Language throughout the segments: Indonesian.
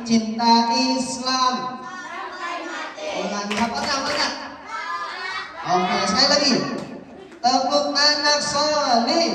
cinta Islam. Mantap, mana? Oke, sekali lagi. Tepuk anak soleh.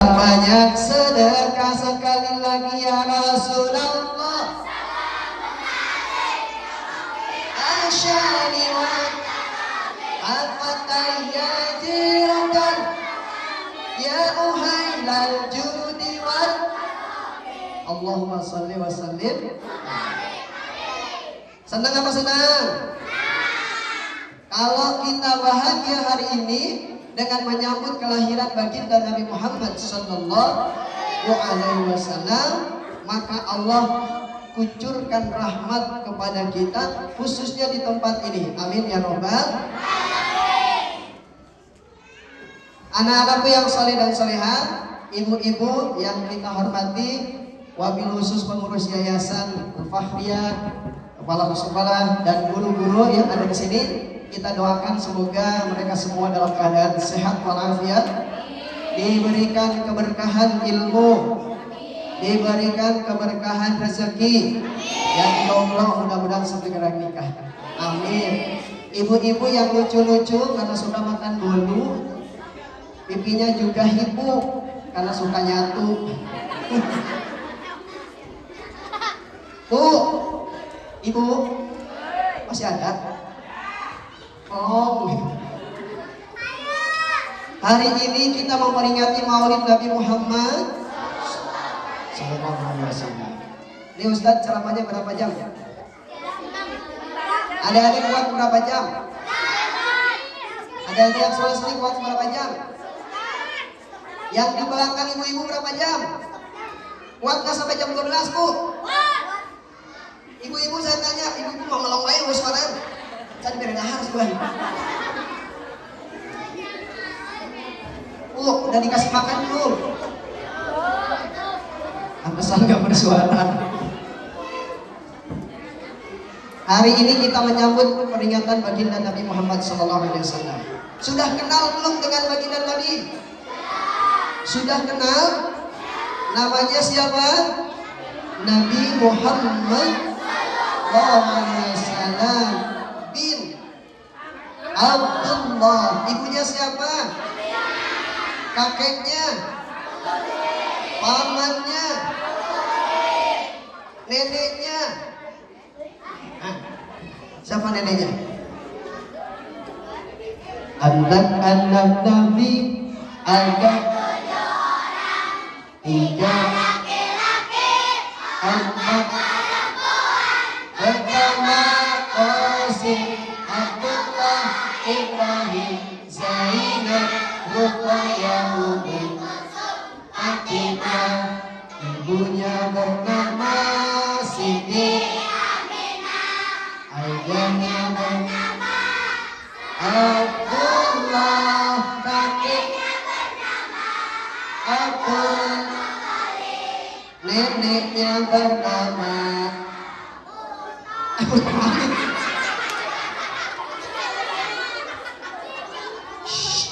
Banyak sedekah sekali lagi ya Rasulullah. Asyani wa afatayyajiran ya uhailal judi wal. Allahumma salli wa sallim. Senang apa senang? Kalau kita bahagia hari ini dengan menyambut kelahiran baginda Nabi Muhammad sallallahu alaihi wasallam, maka Allah kucurkan rahmat kepada kita khususnya di tempat ini. Amin ya robbal. Anak-anakku yang saleh dan salehah, ibu-ibu yang kita hormati, wabil khusus pengurus yayasan Al-Fahriyah, kepala sekolah dan guru-guru yang ada di sini, kita doakan semoga mereka semua dalam keadaan sehat walafiat, diberikan keberkahan ilmu, diberikan keberkahan rezeki, yang Allah mudah-mudahan segera nikah. Amin. Ibu-ibu yang lucu-lucu karena suka makan bolu, pipinya juga hibu karena suka nyatu. Bu, ibu masih ada? Oh. Hari ini kita memperingati Maulid Nabi Muhammad sallallahu alaihi wasallam. Ini Ustadz ceramahnya berapa jam? Adik-adik kuat berapa jam? Adik-adik yang selesai kuat berapa jam? Yang di belakang ibu-ibu berapa jam? Kuat nggak sampai jam 12, Bu? Ibu-ibu saya tanya, ibu-ibu mau ngelonggain lu sekarang? Jadi beda harus gue. Udah dikasih makan belum? Pantesan gak bersuara. Hari ini kita menyambut peringatan baginda Nabi Muhammad SAW. Sudah kenal belum dengan baginda Nabi? Sudah kenal? Namanya siapa? Nabi Muhammad SAW bin Abdullah. Ibunya siapa? Kakeknya? Pamannya? Neneknya? Siapa neneknya? Anak-anak Nabi ada 3 laki-laki, 4 pertama Qasim, Abdullah, Ibrahim, Zainab, Ruqayyah, Fatimah. Ibunya bernama Siti, ayahnya bernama Abdullah, kakeknya bernama Abdul, neneknya bernama Abu Talib.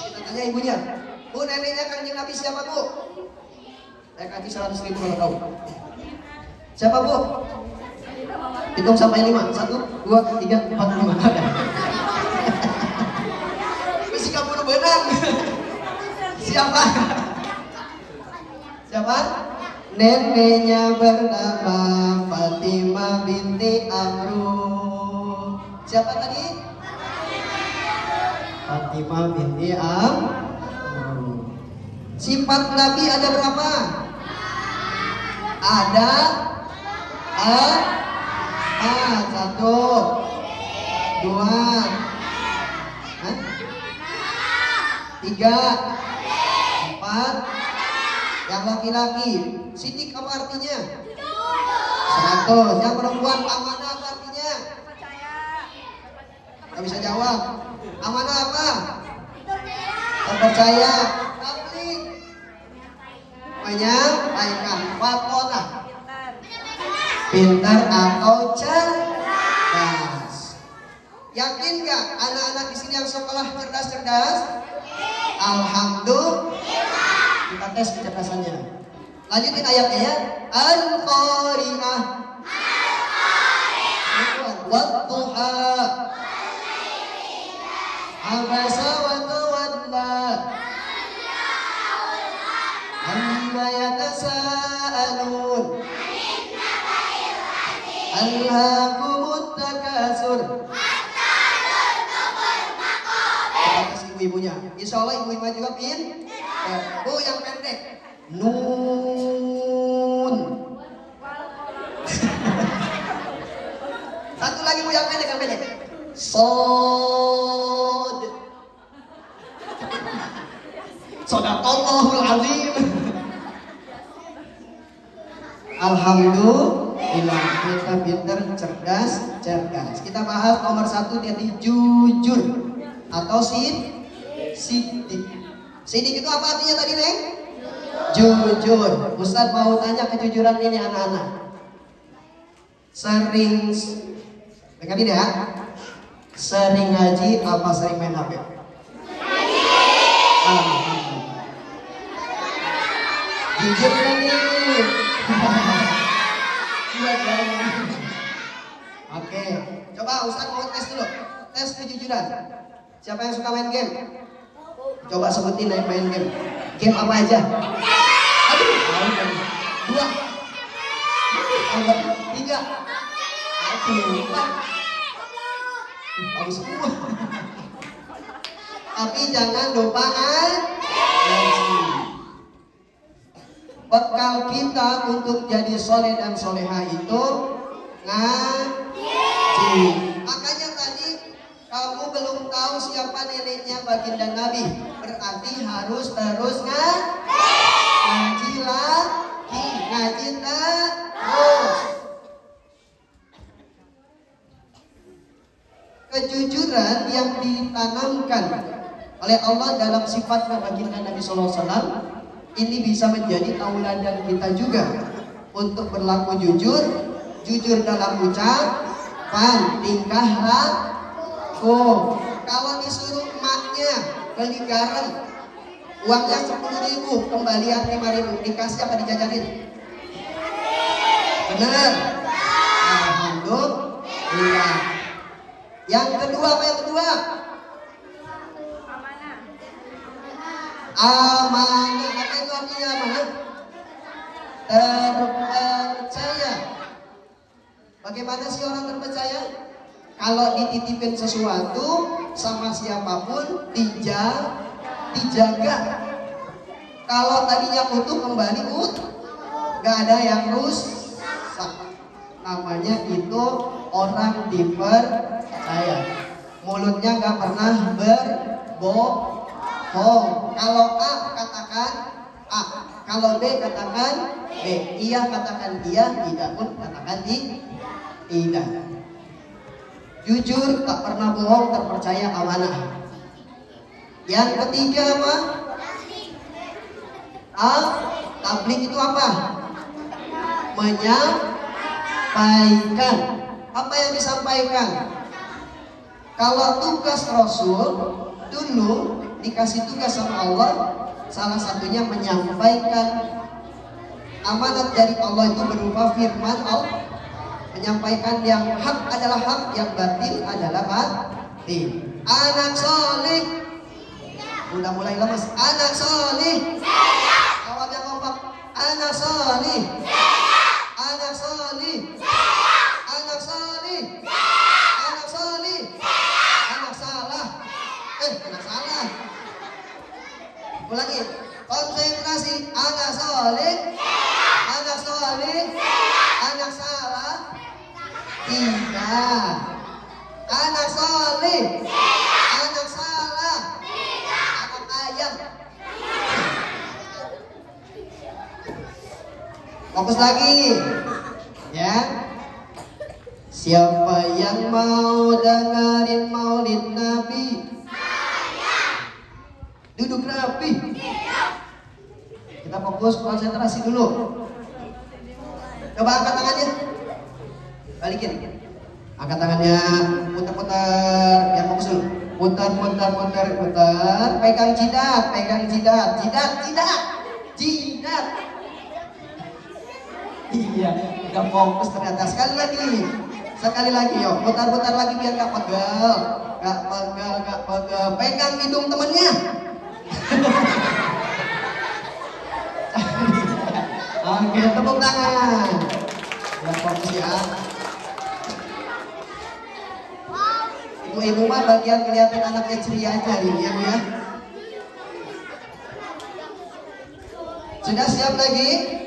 Kita tanya ibunya, Bu, neneknya Kanjeng Nabi siapa, Bu? Saya kasih 100.000 kalau tahu. Siapa, Bu? Hitung sampai 5. 1, 2, 3, 4, 5. Ada. Mesti kamu benang. Siapa? Siapa? Neneknya bernama Fatimah binti Amru. Siapa tadi? Fatimah binti Amru. Sifat Nabi ada berapa? Ada 1, 2, 3, 4. Yang laki-laki sidik apa artinya? 100. Yang perempuan amanah apa artinya? Gak bisa jawab. Amanah apa? Terpercaya. Tablik. Menyampaikan. Fatonah. Pintar atau cerdas. Yakin gak anak-anak di sini yang sekolah cerdas-cerdas? Alhamdulillah. Kita tes kecerdasannya. Lanjutin ayatnya ya. Al-Qari'ah. Wadduha. Abasa wa tawalla. Alhaakumut takasur. Atas ibu-ibunya. Insya Allah ibu-ibu juga pin. Bu yang pendek. Nun. Satu lagi bu yang pendek, yang pendek. Sod. Sadaqallahul azim. Alhamdulillah, kita pinter, cerdas. Kita bahas nomor 1 yaitu jujur atau sidik. Sidik itu apa artinya tadi, Neng? Jujur. Ustaz mau tanya kejujuran ini anak-anak. Dengar ini ya. Sering ngaji apa sering main HP? Jujur kan nih. Oke, coba Ustaz mau tes dulu. Tes kejujuran. Siapa yang suka main game? Coba sebutin main game. Game apa aja? Aduh, 2, 3, 4. Tahu semua. Tapi jangan lupa ngaji. Bekal kita untuk jadi soleh dan soleha itu ngaji. Makanya tadi kamu belum tahu siapa neneknya baginda Nabi, berarti harus terus ngaji lagi, ngaji terus. Kejujuran yang ditanamkan oleh Allah dalam sifatnya baginda Nabi SAW ini bisa menjadi tauladan kita juga untuk berlaku jujur dalam ucapan, tingkah laku. Kalau disuruh emaknya beli garam, uangnya 10.000, kembalian 5.000, dikasih apa dijajanin? Benar. Alhamdulillah. Yang kedua apa yang kedua? Amanah. Apa itu artinya amanah? Terpercaya. Bagaimana sih orang terpercaya? Kalau dititipin sesuatu sama siapapun dijaga. Kalau tadinya utuh kembali gak ada yang rusak. Namanya itu orang dipercaya. Mulutnya gak pernah berbohong. Kalau A katakan A, kalau B katakan B, iya katakan iya, tidak pun katakan tidak. Jujur, tak pernah bohong, terpercaya, amanah. Yang ketiga apa? Tabligh itu apa? Menyampaikan. Apa yang disampaikan? Kalau tugas Rasul dulu dikasih tugas sama Allah, salah satunya menyampaikan amanat dari Allah itu berupa firman Allah. Menyampaikan yang hak adalah hak, yang batil adalah batil. Anak soleh, udah mulai lemes. Anak soleh, awal yang kompak. Anak soleh, anak soleh, anak soleh, anak soleh, anak salah, anak salah. Ulangi, konsentrasi. Anak soleh, anak soleh, anak salah. Tidak. Anak soleh, anak salah, anak ayam. Fokus lagi, ya. Siapa yang mau dengerin maulid Nabi? Duduk rapi. Kita fokus, konsentrasi dulu. Coba angkat tangannya. Balikin. Angkat tangannya, putar-putar, yang fokus dulu. Putar. Pegang jidat. Iya, nggak fokus ternyata. Sekali lagi, yuk. Putar lagi biar nggak pegel. Pegang hidung temennya. Oke, tepuk tangan. Ya, fokus ya. Ibu-ibu mah bagian kelihatan anaknya ceria aja ini ya Bu ya. Sudah siap lagi?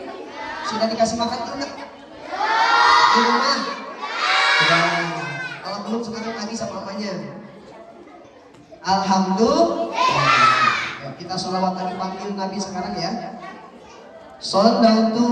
Sudah dikasih makan belum? Di rumah? Sudah. Kalau belum sekarang lagi sama mamanya. Alhamdulillah. Ya, kita sholawat lagi panggil Nabi sekarang ya. Sallallahu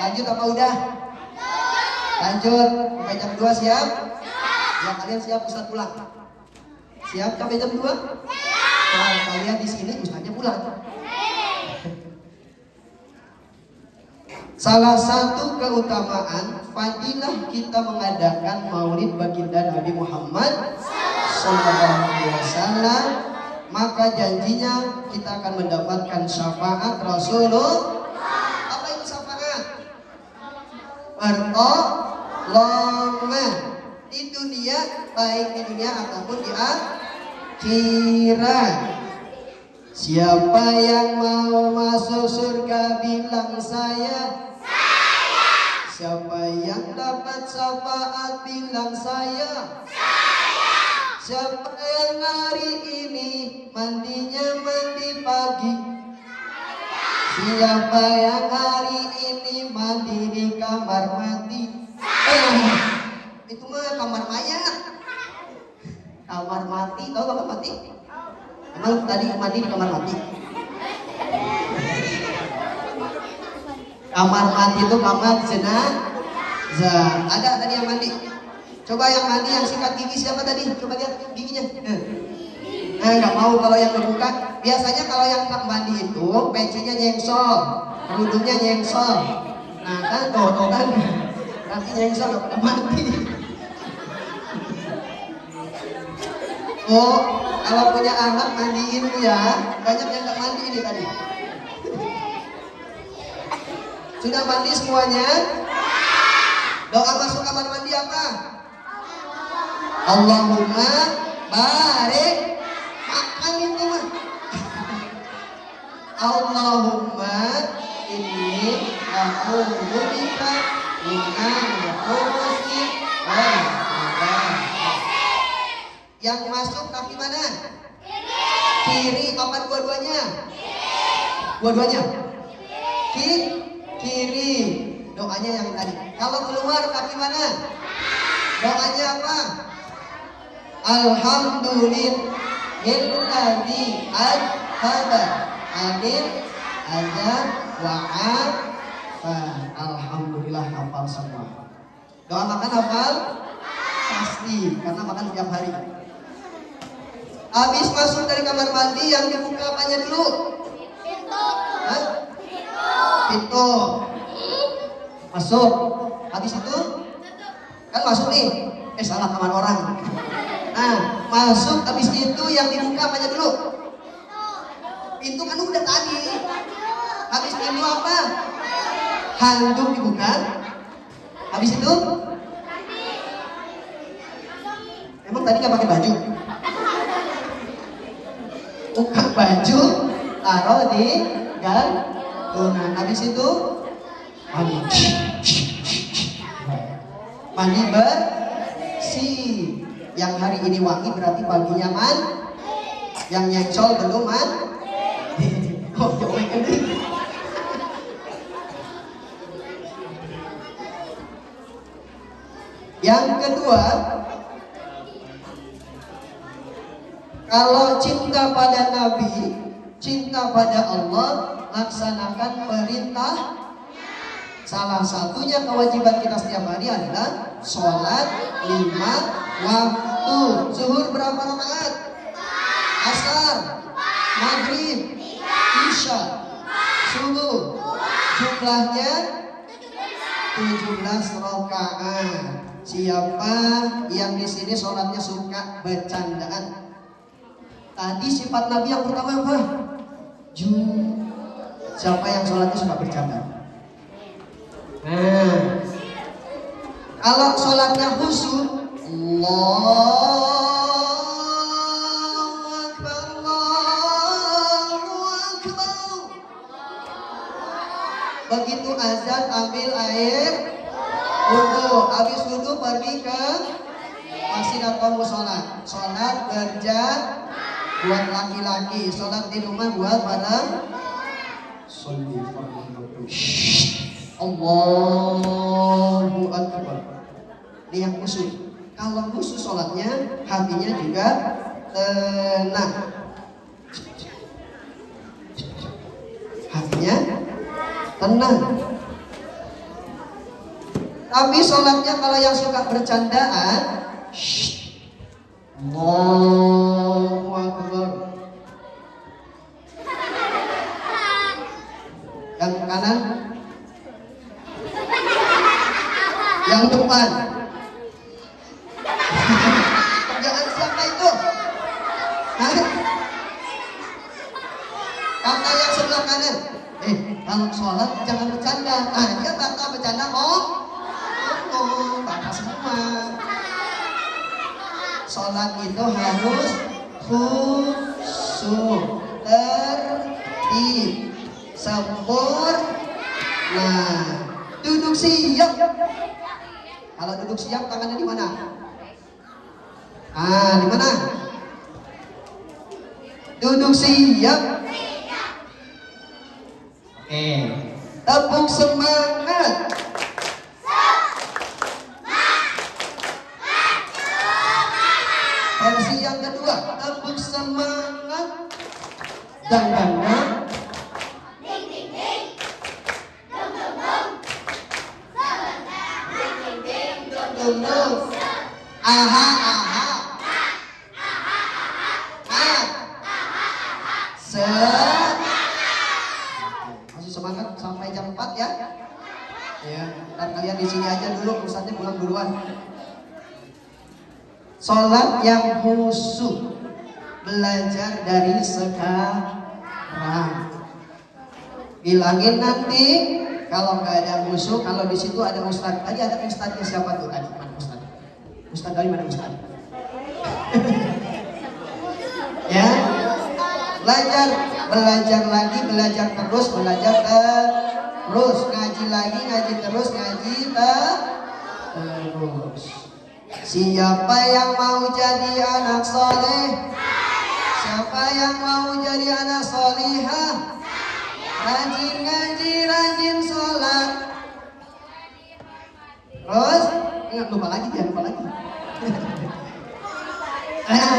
Lanjut apa udah? Lanjut. Sampai jam 2 siap? Ya kalian siap Ustaz pulang? Siap sampai jam 2? Nah, kalian di sini Ustaznya pulang. Salah satu keutamaan fadilah kita mengadakan Maulid Baginda Nabi Muhammad sallallahu alaihi wasallam, maka janjinya kita akan mendapatkan syafaat Rasulullah. Apa itu syafaat? Pertolongan di dunia, baik di dunia ataupun di akhirat. Siapa yang mau masuk surga bilang saya. Siapa yang dapat syafaat bilang saya. Siapa yang hari ini mandinya mandi pagi. Siapa yang hari ini mandi di kamar mandi. Itu mah kamar mayat. Kamar mati, tahu kamar mati? Emang tadi mandi di kamar mati? Kamar mati itu kamar jenazah. Ada tadi yang mandi. Coba yang mandi yang sikat gigi siapa tadi? Coba lihat giginya. Nggak mau kalau yang terbuka. Biasanya kalau yang mandi itu pecinya nyengsol, kerudungnya nyengsol. Nah kan tuh kan, nanti nyengsol nggak pada mandi. Oh, kalau punya anak mandiin ya. Banyak yang nggak mandi ini tadi. Sudah mandi semuanya? Doa masuk kamar mandi apa? Allahumma barik. Makan itu mah. Allahumma inni a'udzubika minal khubuthi wal khaba'ith. Yang masuk kaki mana? Kiri apa dua-duanya? Dua-duanya. Kiri. Doanya yang tadi. Kalau keluar kaki mana? Doanya apa? Alhamdulillahilladzi adhaba anil azab wa afa. Alhamdulillah hafal semua. Doa makan hafal? Pasti, karena makan tiap hari. Habis masuk dari kamar mandi yang dibuka apanya dulu? Pintu. Hah? Pintu. Masuk. Habis itu kan masuk nih. Salah kamar orang. Nah, masuk habis itu yang dibuka apanya dulu? Pintu kan udah tadi. Habis pintu apa? Handuk dibuka. Habis itu? Emang tadi nggak pakai baju? Buka baju, taruh di gantungan. Habis itu mandi. Mandi bersih. Yang hari ini wangi berarti paginya yang nyengsol belum Oh, jauh ini. Yang kedua, kalau cinta pada Nabi, cinta pada Allah, laksanakan perintah. Salah satunya kewajiban kita setiap hari adalah sholat 5 waktu. Tuh, zuhur berapa rakaat? Asar, maghrib, isya, subuh. Jumlahnya 17 rakaat. Siapa yang di sini sholatnya suka bercandaan? Tadi sifat Nabi yang pertama apa? Siapa yang sholatnya suka bercanda? Nah, kalau sholatnya khusyuk, Allahu Akbar, Allahu Akbar. Begitu azan ambil air wudu, habis wudu pergi ke masjid atau musola. Sholat berjam buat laki-laki, sholat di rumah buat para Allahu Akbar. Ini yang khusyuk. Kalau khusyuk sholatnya, hatinya juga tenang. Hatinya tenang. Tapi sholatnya kalau yang suka bercandaan, Allahu Akbar. Yang kanan, yang depan. Kerjaan siapa itu? Kata yang sebelah kanan, kalau sholat jangan bercanda. Dia kata bercanda, bapak semua. Sholat itu harus khusyuk, tertib, sempurna. Duduk siap. Kalau duduk siap tangannya di mana? Di mana? Duduk siap. Oke. Tepuk semangat. Versi yang kedua, tepuk semangat. Dan aha. Masih semangat sampai jam 4 ya. Ya, dan kalian di sini aja dulu, ustadznya pulang duluan. Sholat yang khusyuk, belajar dari sekarang. Bilangin nanti kalau nggak ada khusyuk, kalau di situ ada ustadz. Tadi ada ustadznya siapa tuh tadi? Mana ustadz? Ustadz dari mana ustadz? Ya, belajar lagi, belajar terus, ngaji lagi, ngaji terus, terus. Siapa yang mau jadi anak soleh? Siapa yang mau jadi anak solihah? Rajin ngaji, rajin sholat. Terus, ingat lupa lagi.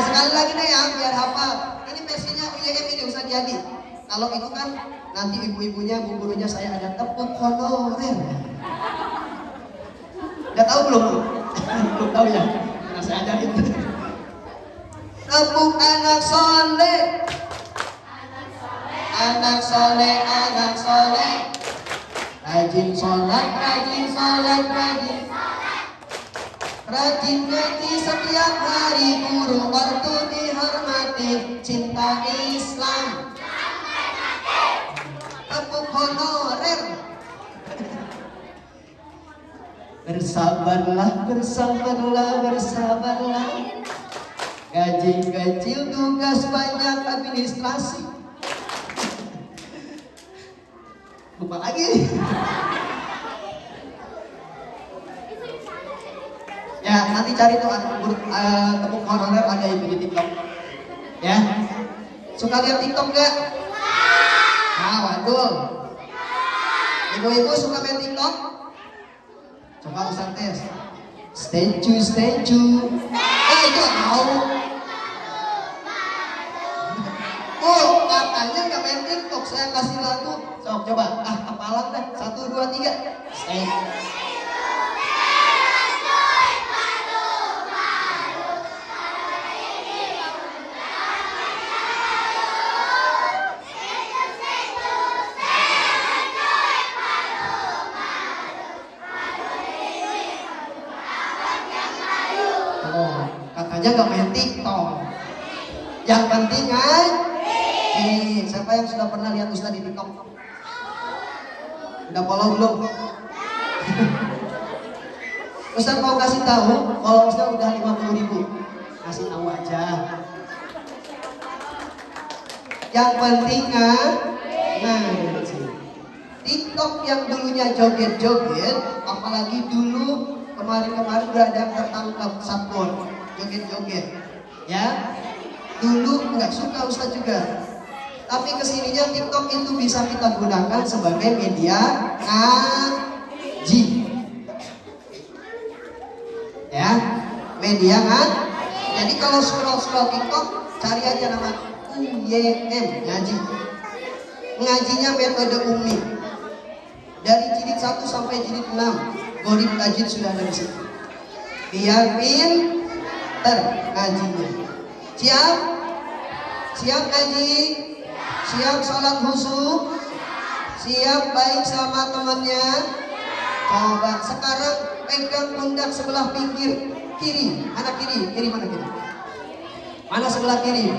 Sekali lagi nih ya, biar hafal. Ini versinya UYM ini Ustaz Jadi. Kalau itu kan nanti ibu-ibunya, bu gurunya saya ada tepuk honorer. Udah tahu belum? Belum tahu ya. Nah, saya ajarin. Tepuk anak soleh. Anak soleh. Rajin sholat. Rajin ngaji setiap hari, guru waktu dihormati, cinta Islam. Tepuk honorer. Bersabarlah. Gaji kecil, tugas banyak, administrasi. Lupa lagi. Ya, nanti cari tuh tepuk honorer ada itu di TikTok. Ya. Suka lihat TikTok enggak? Nah, waduh. Ibu-ibu suka main TikTok? Coba Ustaz tes. Statue. Itu tahu. Katanya nggak main TikTok. Saya kasih lagu. Coba. Hafalan deh. 1, 2, 3. aja nggak main TikTok. Yang penting kan, siapa yang sudah pernah lihat Ustaz di TikTok? Udah follow belum? Ustaz mau kasih tahu, followersnya udah 50.000. Kasih tahu aja. Yang penting kan, TikTok yang dulunya joget-joget, apalagi dulu kemarin-kemarin udah ada yang tertangkap satpol joget-joget, ya. Dulu nggak suka Ustaz juga, tapi kesininya TikTok itu bisa kita gunakan sebagai media ngaji, ya, media kan. Jadi kalau scroll TikTok, cari aja nama UYM ngaji. Ngajinya metode Umi. Dari jilid 1 sampai jilid 6, Gharib Tajwid sudah ada di situ. Biar pinter ngajinya. Siap? Siap ngaji? Siap sholat khusyuk? Siap baik sama temannya? Coba sekarang pegang pundak sebelah pinggir kiri. Mana kiri? Kiri mana kiri? Mana sebelah kiri?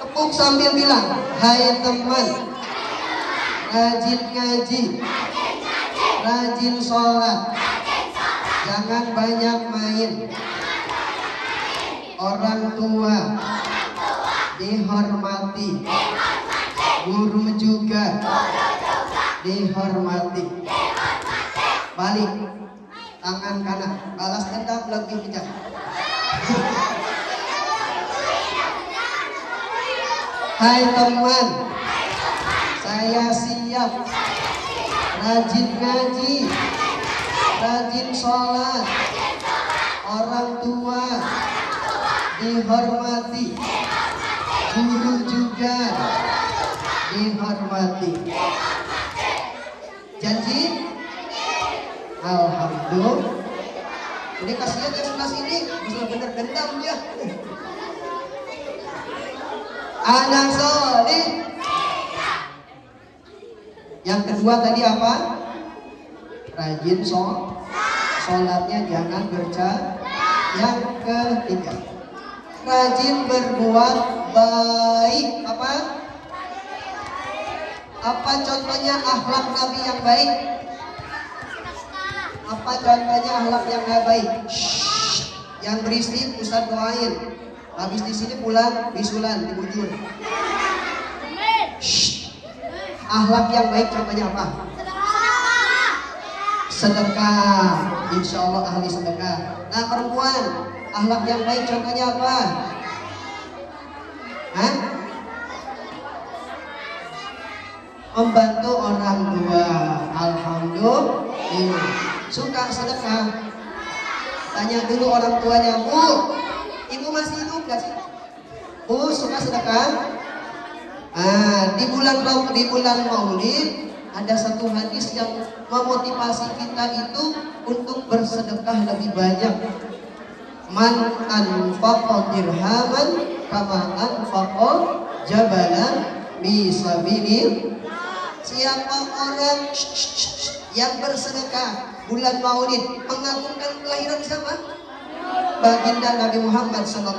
Tepuk sambil bilang, hai teman, rajin ngaji, rajin sholat, jangan banyak main. Orang tua dihormati, guru juga dihormati. Balik tangan kanan, balas dendam lebih kencang. Hai teman, saya siap rajin ngaji, rajin sholat, orang tua dihormati, guru juga dihormati. Janji? Alhamdulillah. Ini kasihan yang sebelah sini, bisa bener dendam dia. Anak soleh. Yang kedua tadi apa? Rajin sholatnya jangan bercanda. Yang ketiga, rajin berbuat baik. Apa contohnya akhlak Nabi yang baik? Apa contohnya akhlak yang baik? Yang berisik Ustaz doain. Habis di sini pulang bisulan dibujur. Akhlak yang baik contohnya apa? Sedekah. Insya Allah ahli sedekah. Nah perempuan, akhlak yang baik contohnya apa? Hah? Membantu orang tua. Alhamdulillah. Suka sedekah. Tanya dulu orang tuanya, Bu, ibu masih hidup gak sih? Bu, suka sedekah? Di bulan Maulid ada satu hadis yang memotivasi kita itu untuk bersedekah lebih banyak. Man anfaqa dirhaman kama anfaqa jabalan bisabilillah. Siapa orang yang bersedekah bulan Maulid mengagungkan kelahiran siapa? Baginda Nabi Muhammad SAW.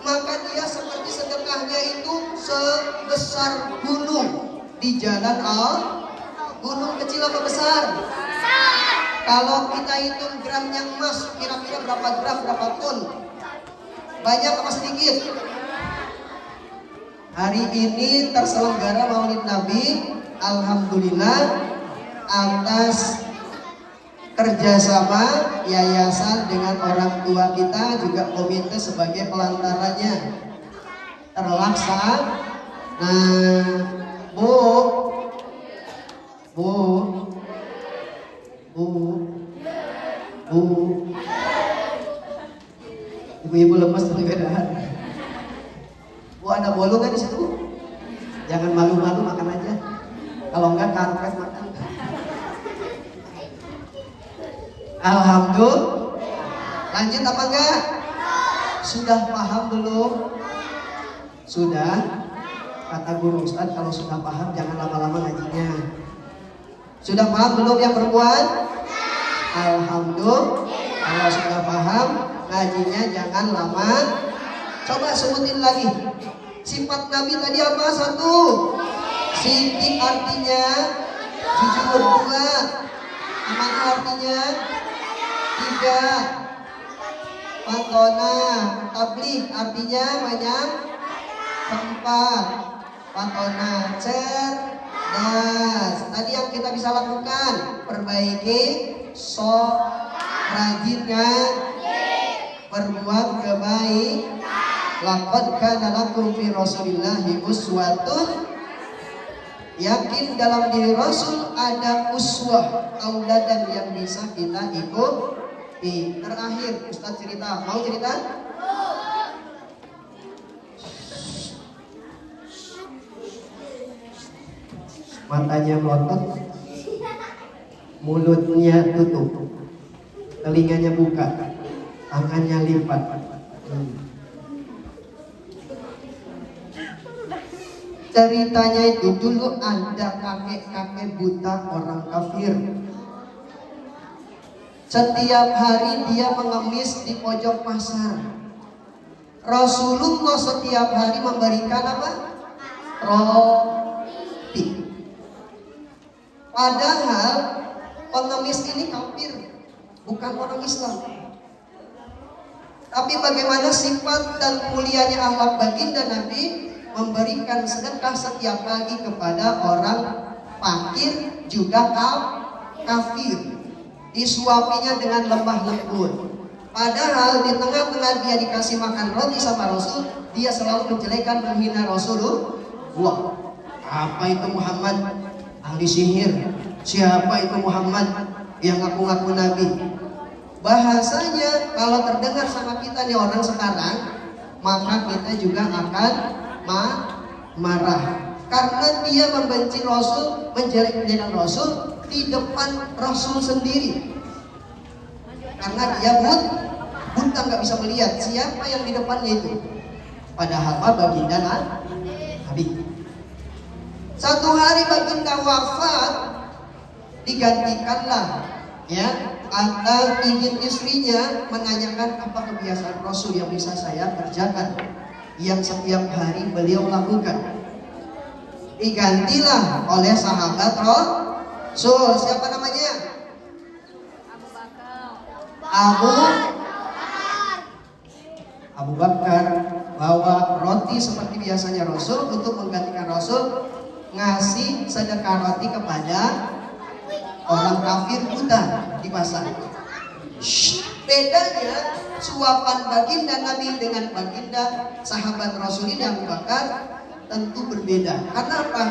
Maka dia seperti sedekahnya itu sebesar gunung di jalan gunung kecil apa besar? Kalau kita hitung gramnya emas, kira-kira berapa gram, berapa ton? Banyak apa sedikit? Hari ini terselenggara Maulid Nabi, alhamdulillah, atas kerjasama yayasan dengan orang tua kita, juga komite sebagai pelantarannya terlaksana. Nah, Bu, ibu-ibu lemas tergerak. Bu, ada bolu kan di situ? Jangan malu-malu, makan aja. Kalau enggak karpet makan. Alhamdulillah. Lanjut apa enggak? Sudah paham belum? Sudah. Kata guru Ustadz, kalau sudah paham jangan lama-lama ngajinya. Sudah paham belum yang perempuan? Alhamdulillah. Kalau sudah paham, ngajinya jangan lama. Coba sebutin lagi. Sifat Nabi tadi apa? Satu. Siddiq artinya jujur. Dua. Amanah artinya tiga. Fatona. Tabligh artinya banyak. Keempat. Fatona. Cerdas. Tadi yang kita bisa lakukan, perbaiki, rajin kan, berbuat kebaik. Laqad kana lakum fi Rasulillahi uswatun. Yakin dalam diri Rasul ada uswah, tauladan yang bisa kita ikuti. Terakhir Ustaz cerita, mau cerita? Matanya melotot, mulutnya tutup, telinganya buka, tangannya lipat. Ceritanya itu dulu ada kakek-kakek buta orang kafir. Setiap hari dia mengemis di pojok pasar. Rasulullah setiap hari memberikan apa? Roti. Padahal pengemis ini kafir, bukan orang Islam. Tapi bagaimana sifat dan mulianya akhlak baginda Nabi memberikan sedekah setiap pagi kepada orang fakir juga kafir, disuapinya dengan lemah lembut. Padahal di tengah-tengah dia dikasih makan roti sama Rasul, dia selalu menjelekan, menghina Rasulullah. Apa itu Muhammad? Ahli sihir. Siapa itu Muhammad yang ngaku-ngaku Nabi? Bahasanya kalau terdengar sama kita nih orang sekarang, maka kita juga akan marah karena dia membenci Rasul, menjelek-jelekan Rasul di depan Rasul sendiri. Karena dia buta, nggak bisa melihat siapa yang di depannya itu. Padahal baginda Nabi. Satu hari baginda wafat, digantikanlah ya, atau ingin istrinya menanyakan apa kebiasaan Rasul yang bisa saya kerjakan, yang setiap hari beliau lakukan. Digantilah oleh sahabat Rasul. Siapa namanya? Abu Bakar. Bawa roti seperti biasanya Rasul. Untuk menggantikan Rasul, ngasih sedekah roti kepada orang kafir buta di pasar. Bedanya suapan baginda Nabi dengan baginda sahabat Rasul ini Abu Bakar tentu berbeda. Karena apa?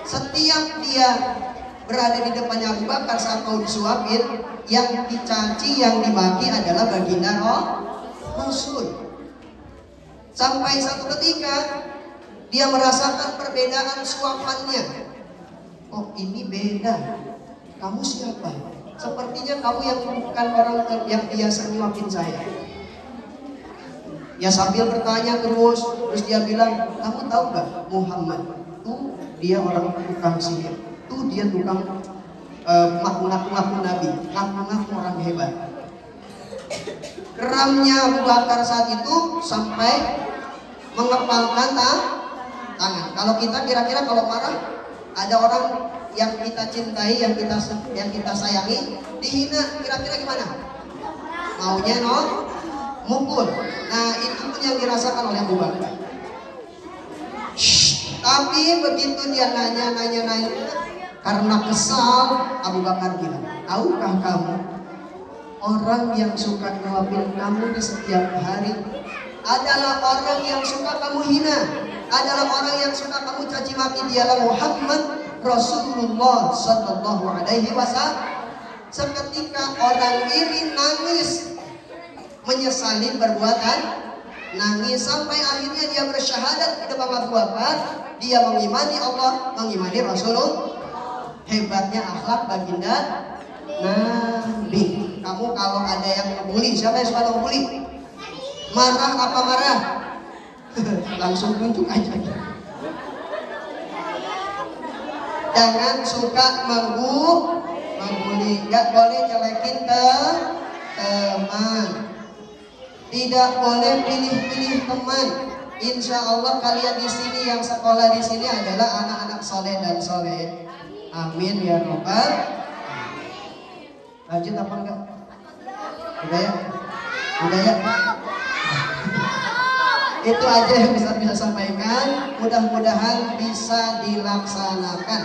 Setiap dia berada di depannya Abu Bakar saat mau disuapin, yang dicaci, yang dimaki adalah baginda Rasul. Sampai satu ketika dia merasakan perbedaan suapannya. Oh, ini beda. Kamu siapa? Sepertinya kamu yang bukan orang yang biasa nyuapin saya. Ya sambil bertanya terus dia bilang, kamu tahu gak Muhammad? Tuh dia orang tukang sihir. Tuh dia tukang ngaku-ngaku Nabi, ngaku-ngaku orang hebat. Geramnya Abu Bakar saat itu sampai mengepalkan tangan. Kalau kita kira-kira kalau marah, ada orang yang kita cintai, yang kita sayangi, dihina, kira-kira gimana? Maunya mukul. Nah, itu pun yang dirasakan oleh Abu Bakar. Tapi begitu dia nanya, karena kesal, Abu Bakar bilang, tahukah kamu orang yang suka nyuapin kamu di setiap hari adalah orang yang suka kamu hina, adalah orang yang suka kamu caci maki, dialah Muhammad Rasulullah Sallallahu Alaihi Wasallam. Seketika orang ini nangis, menyesali perbuatan, nangis sampai akhirnya dia bersyahadat di depan Abu Bakar. Dia mengimani Allah, mengimani Rasulullah. Hebatnya akhlak baginda Nabi. Kamu kalau ada yang ngebully, siapa yang suka ngebully? Marah apa marah? Langsung tunjuk aja. Jangan suka mengbully. Gak boleh jelekin teman. Tidak boleh pilih-pilih teman. Insya Allah kalian di sini yang sekolah di sini adalah anak-anak soleh dan soleh. Amin ya robbal. Lanjut apa enggak? Udah ya? Udah ya? Itu aja yang bisa sampaikan. Mudah-mudahan bisa dilaksanakan.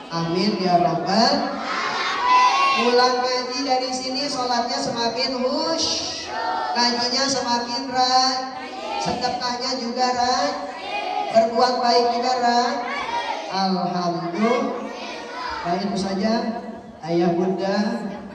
Amin ya robbal. Pulang ngaji dari sini sholatnya semakin hush, ngajinya semakin rajin, sedekahnya juga rajin, berbuat baik juga rajin. Alhamdulillah. Baik, itu saja ayah bunda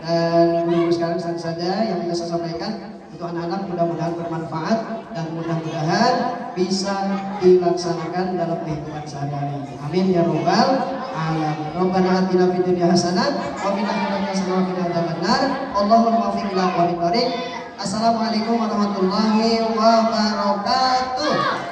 dan guru sekarang saja yang bisa saya sampaikan untuk anak-anak. Mudah-mudahan bermanfaat dan mudah-mudahan bisa dilaksanakan dalam kehidupan sehari-hari. Amin ya robbal alamin. Rabbana atina fid dunya hasanah wa fil akhirati hasanah wa qina adzabannar. Allahumma waffiq ila aqwamit thoriq. Assalamualaikum warahmatullahi wabarakatuh.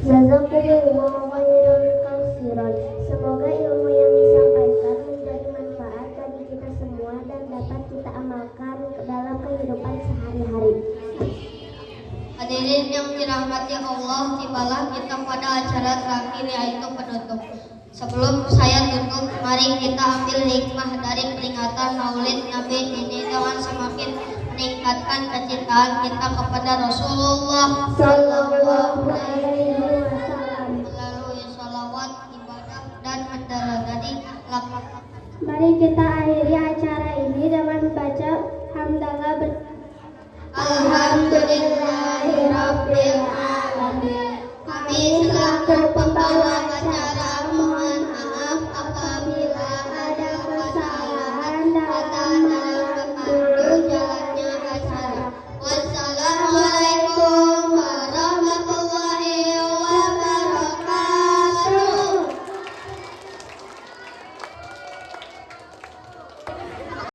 Jazakumullahu khairan katsiran. Semoga ilmu yang disampaikan menjadi manfaat bagi kita semua dan dapat kita amalkan dalam kehidupan sehari-hari. Hadirin yang dirahmati Allah, tibalah kita pada acara terakhir yaitu penutup. Sebelum saya tutup, mari kita ambil hikmah dari peringatan Maulid Nabi ini dengan semakin meningkatkan kecintaan kita kepada Rasulullah Sallallahu alaihi wasallam melalui sholawat, ibadah, dan mendaladani laknat. Mari kita akhiri acara ini dengan baca hamdalah Alhamdulillahirabbil alamin. Kami selaku pembawa acara mohon maaf apabila ada kesalahan dalam membantu jalannya acara.